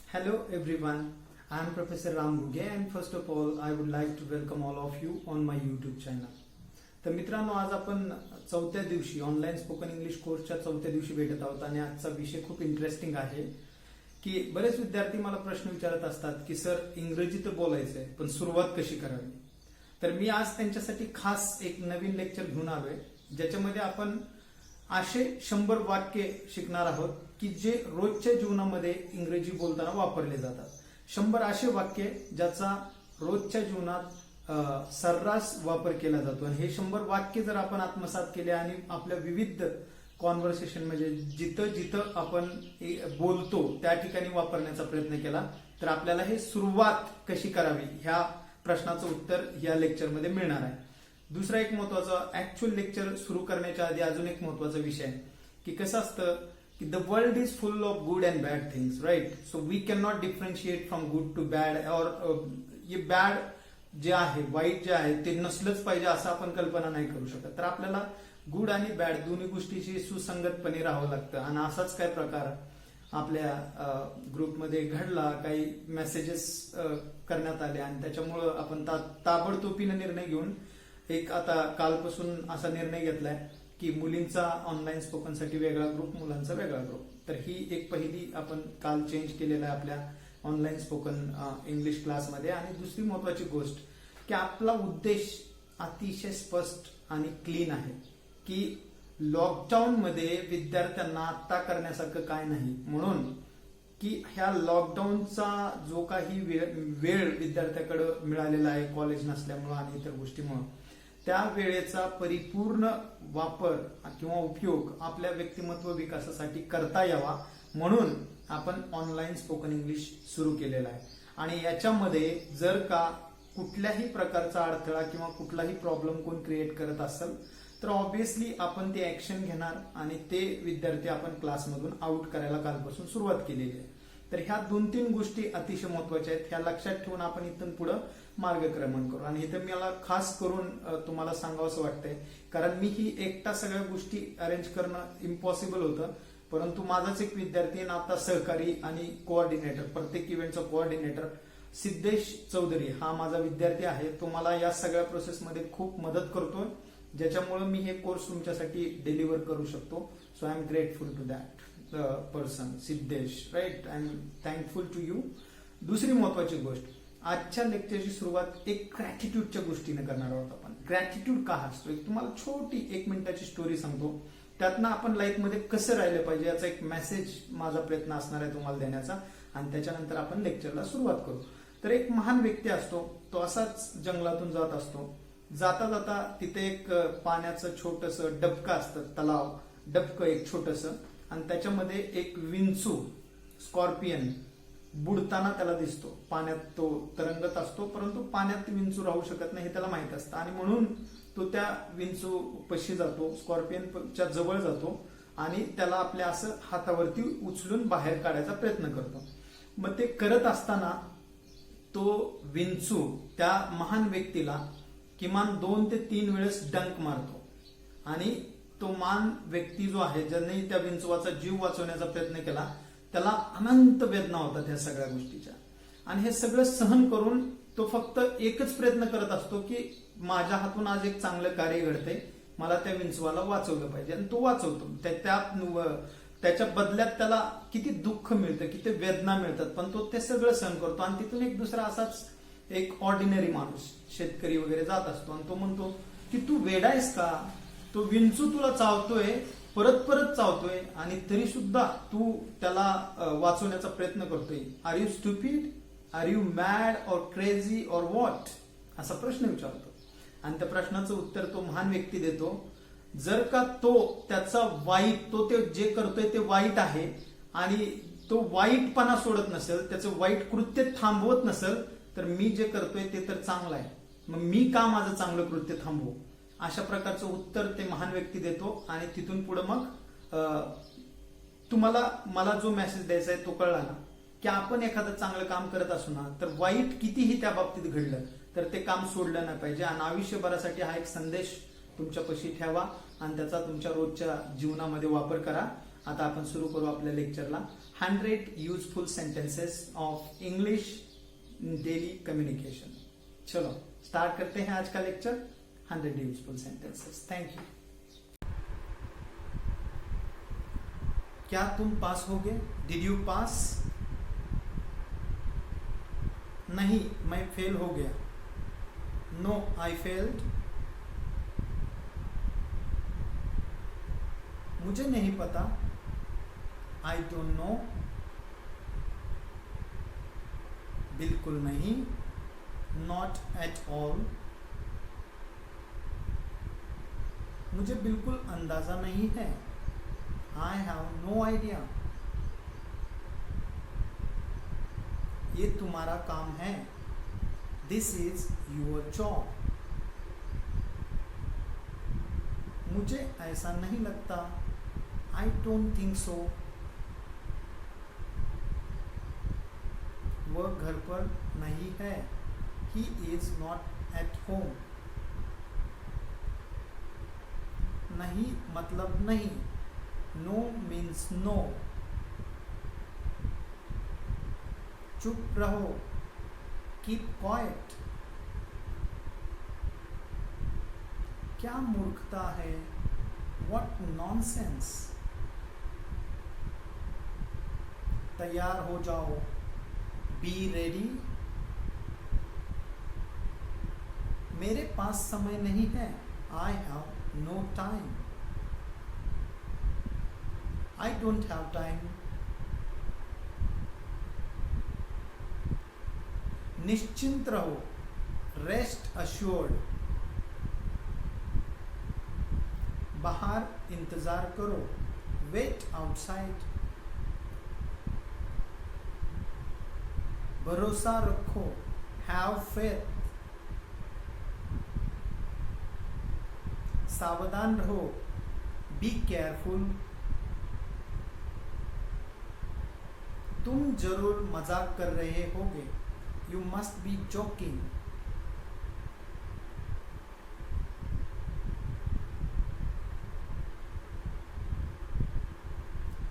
Hello everyone, I am Professor Ram Guge and first of all I would like to welcome all of you on my YouTube channel. तर मित्रांनो आज आपण चौथ्या दिवशी online spoken English कोर्सच्या चौथ्या दिवशी भेटत आहोत आणि आजचा विषय खूप इंटरेस्टिंग आहे की बरेच विद्यार्थी मला प्रश्न विचारत असतात की सर इंग्रजी तर बोलायचंय पण सुरुवात कशी करावी. तर मी आज त्यांच्यासाठी खास एक नवीन लेक्चर घेऊन आलोय ज्याच्यामध्ये आपण असे 100 वाक्य शिकणार आहोत की जे रोजच्या जीवनामध्ये इंग्रजी बोलताना वापरले जातात. 100 असे वाक्य ज्याचा रोजच्या जीवनात सर्रास वापर केला जातो आणि हे 100 वाक्य जर आपण आत्मसात केले आणि आपल्या विविध कॉन्व्हर्सेशन म्हणजे जिथं जिथं आपण बोलतो त्या ठिकाणी वापरण्याचा प्रयत्न केला तर आपल्याला हे सुरुवात कशी करावी ह्या प्रश्नाचं उत्तर या लेक्चरमध्ये मिळणार आहे. दुसरा एक महत्वाचा ऍक्च्युअल लेक्चर सुरू करण्याच्या आधी अजून एक महत्वाचा विषय आहे की कसं असतं की the world is full of good and bad things, right. So we can not differentiate from good to bad और ये बॅड जे आहे वाईट जे आहे ते नसलंच पाहिजे असं आपण कल्पना नाही करू शकत. तर आपल्याला गुड आणि बॅड दोन्ही गोष्टीची सुसंगतपणे राहावं लागतं आणि असाच काय प्रकार आपल्या ग्रुपमध्ये घडला, काही मेसेजेस करण्यात आले आणि त्याच्यामुळं आपण ताबडतोबीने निर्णय घेऊन एक आता कालपासून असा निर्णय घेतलाय की मुलींचा ऑनलाईन स्पोकन साठी वेगळा ग्रुप, मुलांचा वेगळा ग्रुप. तर ही एक पहिली आपण काल चेंज केलेला आहे आपल्या ऑनलाईन स्पोकन इंग्लिश क्लासमध्ये. आणि दुसरी महत्वाची गोष्ट की आपला उद्देश अतिशय स्पष्ट आणि क्लीन आहे की लॉकडाऊन मध्ये विद्यार्थ्यांना आता करण्यासारखं काय नाही, म्हणून की ह्या लॉकडाऊनचा जो काही वेळ विद्यार्थ्याकडे मिळालेला आहे कॉलेज नसल्यामुळं आणि इतर गोष्टीमुळं त्या वेळेचा परिपूर्ण वापर किंवा उपयोग आपल्या व्यक्तिमत्व विकासासाठी करता यावा म्हणून आपण ऑनलाईन स्पोकन इंग्लिश सुरू केलेला आहे. आणि याच्यामध्ये जर का कुठल्याही प्रकारचा अडथळा किंवा कुठलाही प्रॉब्लेम कोण क्रिएट करत असेल तर ऑब्व्हियसली आपण ते ऍक्शन घेणार आणि ते विद्यार्थी आपण क्लासमधून आउट करायला कालपासून सुरुवात केलेली आहे. तर ह्या 2-3 गोष्टी अतिशय महत्वाच्या आहेत. ह्या लक्षात ठेवून आपण इथून पुढे मार्गक्रमण करू. आणि इथं मला खास करून तुम्हाला सांगावंसं वाटतंय कारण मी ही एकटा सगळ्या गोष्टी अरेंज करणं इम्पॉसिबल होतं, परंतु माझाच एक विद्यार्थी आता सहकारी आणि कोऑर्डिनेटर, प्रत्येक इव्हेंटचा कोऑर्डिनेटर सिद्धेश चौधरी हा माझा विद्यार्थी आहे. तो मला या सगळ्या प्रोसेसमध्ये खूप मदत करतोय ज्याच्यामुळे मी हे कोर्स तुमच्यासाठी डिलिव्हर करू शकतो. So I am grateful to that person Siddhesh, right. I am thankful to you. दुसरी महत्वाची गोष्ट, आजच्या लेक्चरची सुरुवात एक ग्रॅटिट्यूडच्या गोष्टीने करणार आहोत आपण. ग्रॅटिट्यूड का असतो एक तुम्हाला छोटी 1 मिनिटाची स्टोरी सांगतो, त्यातनं आपण लाईफमध्ये कसं राहिलं पाहिजे याचा एक मेसेज माझा प्रयत्न असणार आहे तुम्हाला देण्याचा आणि त्याच्यानंतर आपण लेक्चरला सुरुवात करू. तर एक महान व्यक्ती असतो, तो असाच जंगलातून जात असतो. जाता जाता तिथे एक पाण्याचं छोटंसं डबकं असतं, तलाव डबकं एक छोटंसं, आणि त्याच्यामध्ये एक विंचू स्कॉर्पियन बुडताना त्याला दिसतो. पाण्यात तो तरंगत असतो परंतु पाण्यात विंचू राहू शकत नाही हे त्याला माहित असतं आणि म्हणून तो त्या विंचू पशी जातो, स्कॉर्पियनच्या जवळ जातो आणि त्याला आपल्या असं हातावरती उचलून बाहेर काढायचा प्रयत्न करतो. मग ते करत असताना तो विंचू त्या महान व्यक्तीला किमान 2 ते 3 वेळेस डंक मारतो आणि तो महान व्यक्ती जो आहे ज्याने त्या विंचवाचा जीव वाचवण्याचा प्रयत्न केला त्याला अनंत वेदना होतात ह्या सगळ्या गोष्टीच्या. आणि हे सगळं सहन करून तो फक्त एकच प्रयत्न करत असतो की माझ्या हातून आज एक चांगलं कार्य घडतंय, मला त्या विंचवाला वाचवलं पाहिजे आणि तो वाचवतो. त्याच्या बदल्यात त्याला किती दुःख मिळतं, किती वेदना मिळतात, पण तो ते सगळं सहन करतो. आणि तिथून एक दुसरा असाच एक ऑर्डिनरी माणूस शेतकरी वगैरे जात असतो आणि तो म्हणतो की तू वेडायस का, तो विंचू तुला चावतोय, परत परत चावतोय आणि तरी सुद्धा तू त्याला वाचवण्याचा प्रयत्न करतोय. Are you stupid, are you mad और क्रेझी और व्हॉट, असा प्रश्न विचारतो. आणि त्या प्रश्नाचं उत्तर तो महान व्यक्ती देतो, जर का तो त्याचा वाईट, तो ते जे करतोय ते वाईट आहे आणि तो वाईटपणा सोडत नसेल, त्याचं वाईट कृत्य थांबवत नसेल तर मी जे करतोय ते तर चांगलं आहे, मग मी का माझं चांगलं कृत्य थांबवू, अशा प्रकारचं उत्तर ते महान व्यक्ती देतो. आणि तिथून पुढे मग तुम्हाला मला जो मेसेज द्यायचा आहे तो कळला ना की आपण एखादं चांगलं काम करत असू ना तर वाईट कितीही त्या बाबतीत घडलं तर ते काम सोडलं नाही पाहिजे. आणि आयुष्यभरासाठी हा एक संदेश तुमच्यापाशी ठेवा आणि त्याचा तुमच्या रोजच्या जीवनामध्ये वापर करा आता आपण सुरू करू आपल्या लेक्चरला 100 useful sentences of English daily communication. चलो स्टार्ट करते हैं आज का lecture 100 useful sentences. Thank you. क्या तुम पास हो गए? Did you pass? नहीं, मैं फेल हो गया। No, I failed. मुझे नहीं पता। I don't know. बिल्कुल नहीं। Not at all. मुझे बिल्कुल अंदाजा नहीं है। I have no idea. ये तुम्हारा काम है। This is your job. मुझे ऐसा नहीं लगता। I don't think so. वह घर पर नहीं है। He is not at home. नहीं मतलब नहीं। No means no. चुप रहो। Keep quiet. क्या मूर्खता है। What nonsense. तैयार हो जाओ। Be ready. मेरे पास समय नहीं है। I have no time. I don't have time. निश्चिंत रहो। Rest assured. बाहर इंतजार करो। Wait outside. भरोसा रखो। Have faith. सावधान रहो। Be careful. तुम जरूर मजाक कर रहे होगे। You must be joking.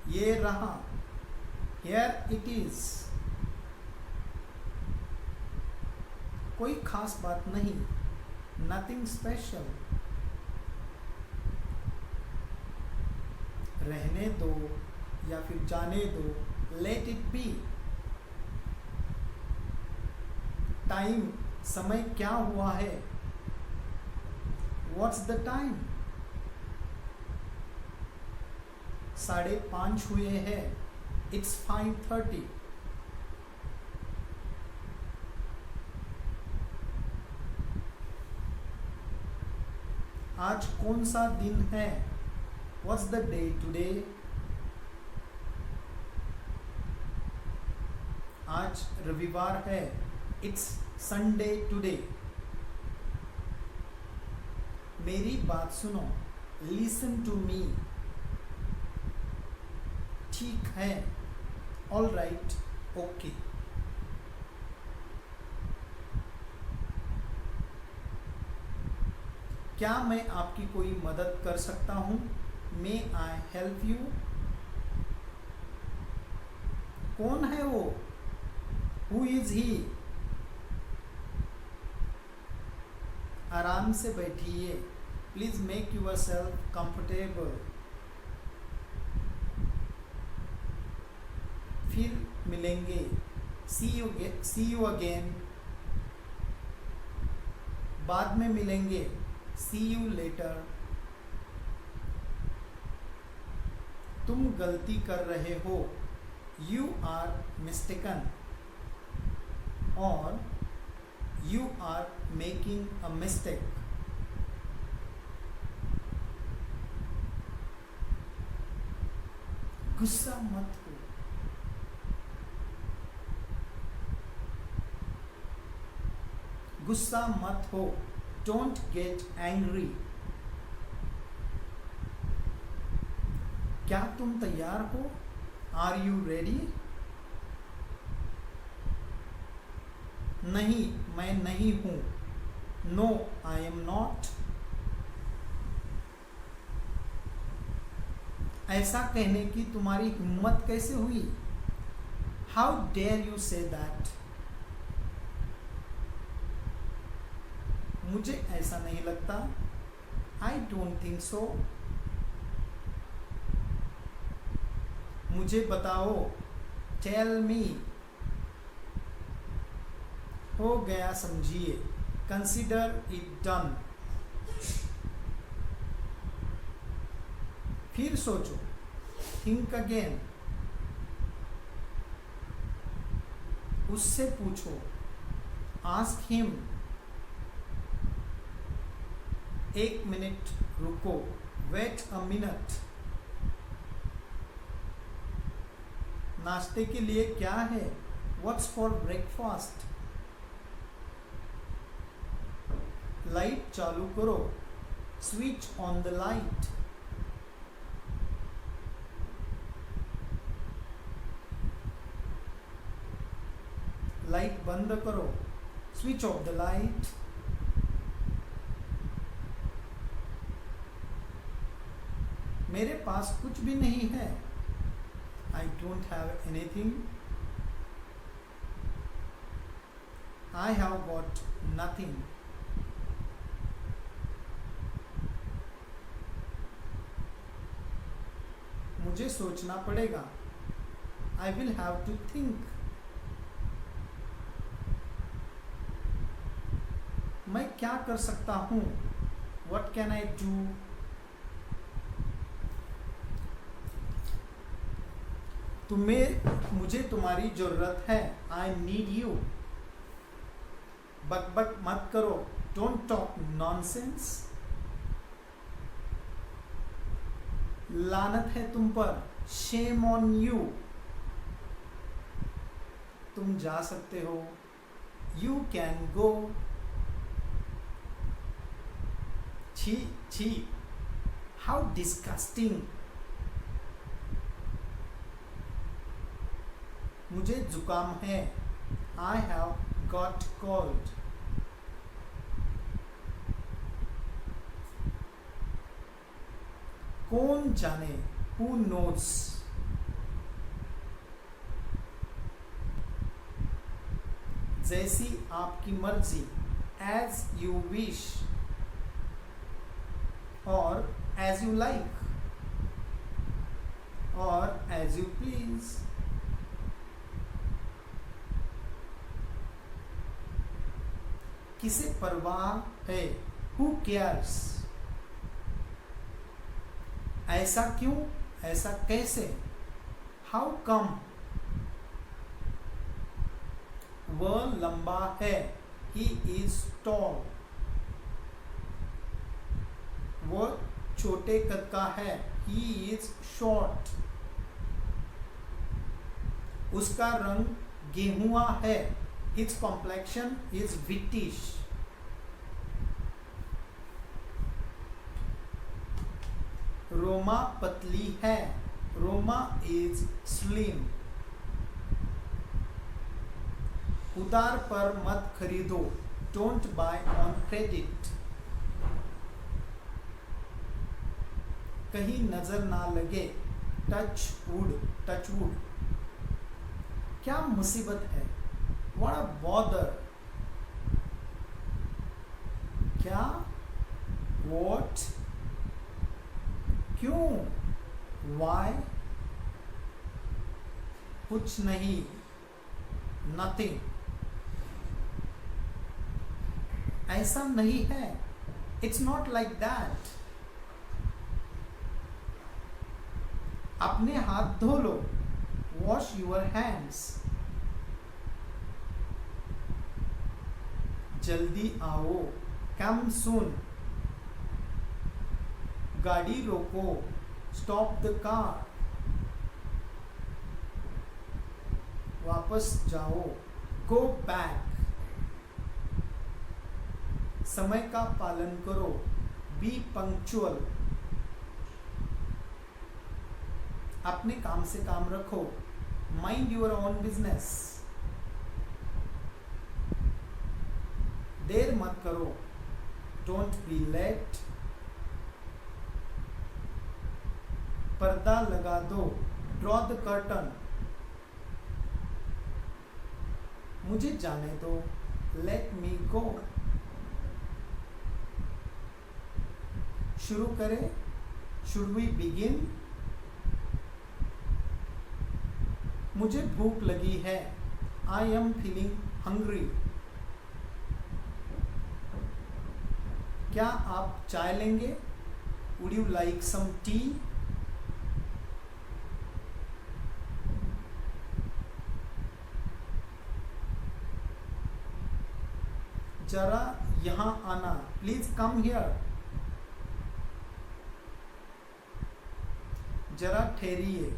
ये रहा। Here it is. कोई खास बात नहीं। Nothing special. रहने दो या फिर जाने दो। Let it be. टाइम समय क्या हुआ है। What's the time. 5:30 हुए हैं। इट्स 5:30। आज कौन सा दिन है। What's the day today. आज रविवार है। It's Sunday today. मेरी बात सुनो। Listen to me. ठीक है। All right. ओके। क्या मैं आपकी कोई मदद कर सकता हूं? May I help you. कौन है वो? Who is he. आराम से बैठिए। Please make yourself comfortable. फिर मिलेंगे। See you again. बाद में मिलेंगे। See you later. तुम गलती कर रहे हो। You are mistaken. और you are making a mistake. गुस्सा मत हो। गुस्सा मत हो। Don't get angry. क्या तुम तैयार हो? Are you ready? नहीं, मैं नहीं हूं। No, I am not. ऐसा कहने की तुम्हारी हिम्मत कैसे हुई? How dare you say that? मुझे ऐसा नहीं लगता। I don't think so. मुझे बताओ। Tell me. हो गया समझिए। Consider it done. फिर सोचो। Think again. उससे पूछो। Ask him. एक मिनट रुको। Wait a minute. नाश्ते के लिए क्या है? What's for breakfast? लाइट चालू करो। Switch on the light. Light बंद करो। Switch off the light. मेरे पास कुछ भी नहीं है। I don't have anything. I have got nothing. मुझे सोचना पड़ेगा। I will have to think. मैं क्या कर सकता हूँ? What can I do? मुझे तुम्हारी जरूरत है। I need you. बक बक मत करो। Don't talk nonsense. लानत है तुम पर। Shame on you. तुम जा सकते हो। You can go. छी छी। How disgusting. मुझे जुकाम है। I have got cold. कौन जाने? Who knows? जैसी आपकी मर्जी। As you wish. और एज यू लाइक। और एज यू प्लीज। किसे परवाह है? Who cares? ऐसा क्यों? ऐसा कैसे? How come? वह लंबा है। He is tall. वह छोटे कद का है। He is short. उसका रंग गेहुआ है। His complexion is whitish. Roma पतली है। Roma is slim. उधार पर मत खरीदो। Don't buy on credit. कहीं नजर ना लगे। Touch wood. Touch wood. क्या मुसीबत है? What a bother. क्या? What? क्यों? Why? कुछ नहीं। Nothing. ऐसा नहीं है। It's not like that. अपने हाथ धो लो। Wash your hands. जल्दी आओ। Come soon. गाड़ी रोको। Stop the car. वापस जाओ। Go back. समय का पालन करो। Be punctual. अपने काम से काम रखो। Mind your own business. देर मत करो। Don't be late. पर्दा लगा दो, ड्रॉ द कर्टन। मुझे जाने दो, लेट मी गो। शुरू करें, शुड वी बिगिन। मुझे भूख लगी है, आई एम फीलिंग हंग्री। क्या आप चाय लेंगे, would you like some tea. जरा यहां आना, प्लीज कम हियर। जरा ठहरिए,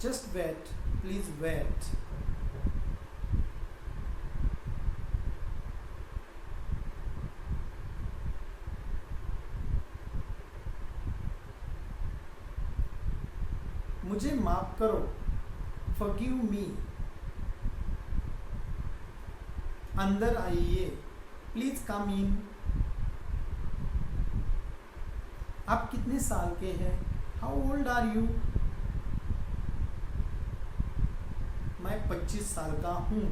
जस्ट वेट, प्लीज वेट। मुझे माफ करो, फॉरगिव मी। अंदर आइए, प्लीज कम इन। आप कितने साल के हैं, हाउ ओल्ड आर यू। मैं 25 साल का हूं,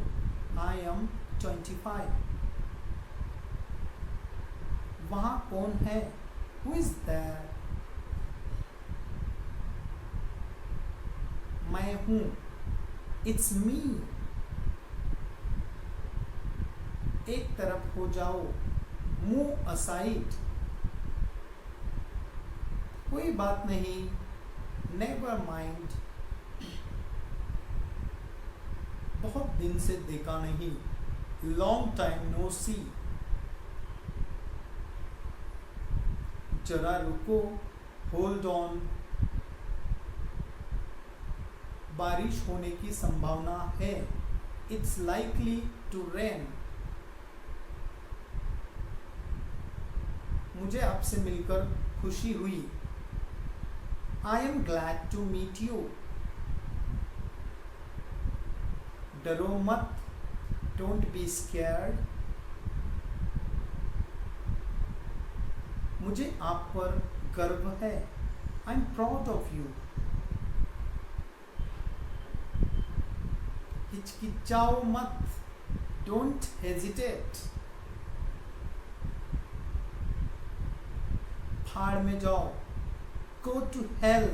आई एम 25। वहां कौन है, हु इज देयर। मैं हूं, इट्स मी। एक तरफ हो जाओ, मूव असाइड। कोई बात नहीं, नेवर माइंड। बहुत दिन से देखा नहीं, लॉन्ग टाइम नो सी। जरा रुको, होल्ड ऑन। बारिश होने की संभावना है, इट्स लाइकली टू रेन। मुझे आपसे मिलकर खुशी हुई, I am glad to meet you. डरो मत, डोंट बी स्कैर्ड। मुझे आप पर गर्व है, I am proud of you. हिचकिचाओ मत, डोंट हेजिटेट। फाड़ में जाओ, गो टू हेल।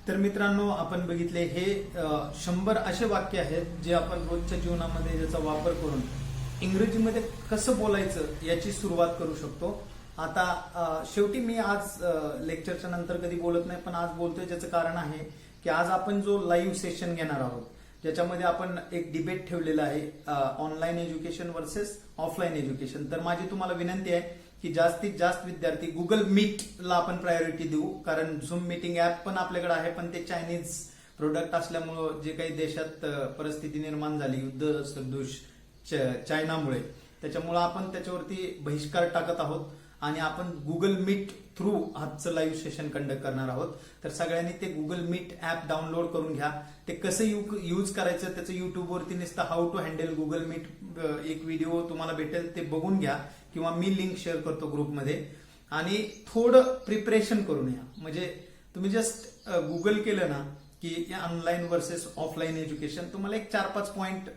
तर मित्रांनो, आपण बघितले हे 100 असे वाक्य आहेत जे आपण रोजच्या जीवनामध्ये ज्याचा वापर करून इंग्रजीमध्ये कसं बोलायचं याची सुरुवात करू शकतो. आता शेवटी मी आज लेक्चरच्या नंतर कधी बोलत नाही, पण आज बोलतोय. ज्याचं कारण आहे की आज आपण जो लाईव्ह सेशन घेणार आहोत, ज्याच्यामध्ये आपण एक डिबेट ठेवलेला आहे, online education versus offline education. तर माझी तुम्हाला विनंती आहे की जास्तीत जास्त विद्यार्थी गुगल मीटला आपण प्रायोरिटी देऊ, कारण झूम मीटिंग ऍप पण आपल्याकडे आहे, पण ते चायनीज प्रोडक्ट असल्यामुळं जे काही देशात परिस्थिती निर्माण झाली युद्ध सदृश चायनामुळे, त्याच्यामुळे आपण त्याच्यावरती बहिष्कार टाकत आहोत आणि आपण गुगल मीट थ्रू आजचं लाईव्ह सेशन कंडक्ट करणार आहोत. तर सगळ्यांनी ते गुगल मीट ऍप डाउनलोड करून घ्या. ते कसं यूज करायचं त्याचं युट्यूबवरती नुसतं how to handle Google Meet एक व्हिडिओ तुम्हाला भेटेल, ते बघून घ्या, किंवा मी लिंक शेअर करतो ग्रुपमध्ये. आणि थोडं प्रिपरेशन करून या. म्हणजे तुम्ही जस्ट गुगल केलं ना की ऑनलाईन वर्सेस ऑफलाईन एज्युकेशन, तुम्हाला एक 4-5 पॉइंट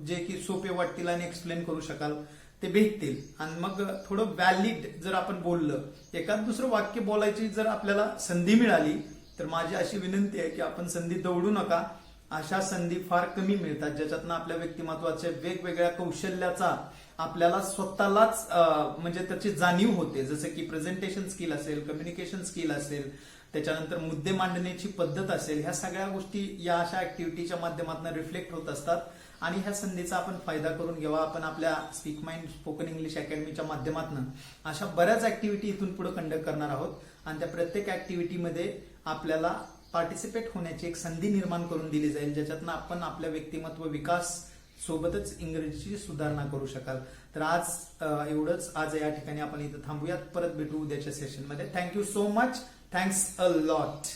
जे की सोपे वाटतील आणि एक्सप्लेन करू शकाल ते भेटतील. आणि मग थोडं व्हॅलिड जर आपण बोललं, एखाद दुसरं वाक्य बोलायची जर आपल्याला संधी मिळाली, तर माझी अशी विनंती आहे की आपण संधी दवडू नका. अशा संधी फार कमी मिळतात ज्याच्यातनं आपल्या व्यक्तिमत्वाच्या वेगवेगळ्या कौशल्याचा आपल्याला स्वतःलाच म्हणजे त्याची जाणीव होते. जसं की प्रेझेंटेशन स्किल असेल, कम्युनिकेशन स्किल असेल, त्याच्यानंतर मुद्दे मांडण्याची पद्धत असेल, ह्या सगळ्या गोष्टी या अशा ऍक्टिव्हिटीच्या माध्यमातून रिफ्लेक्ट होत असतात. आणि ह्या संधीचा आपण फायदा करून घ्यावा. आपण आपल्या स्पीक माइंड स्पोकन इंग्लिश अकॅडमीच्या माध्यमातून अशा बऱ्याच ऍक्टिव्हिटी इथून पुढे कंडक्ट करणार आहोत. आणि त्या प्रत्येक ऍक्टिव्हिटीमध्ये आपल्याला पार्टिसिपेट होण्याची एक संधी निर्माण करून दिली जाईल, ज्याच्यातनं आपण आपल्या व्यक्तिमत्व विकास सोबतच इंग्रजीची सुधारणा करू शकाल. तर आज एवढंच. आज या ठिकाणी आपण इथं थांबूयात. परत भेटू उद्याच्या सेशनमध्ये. Thank you so much. Thanks a lot.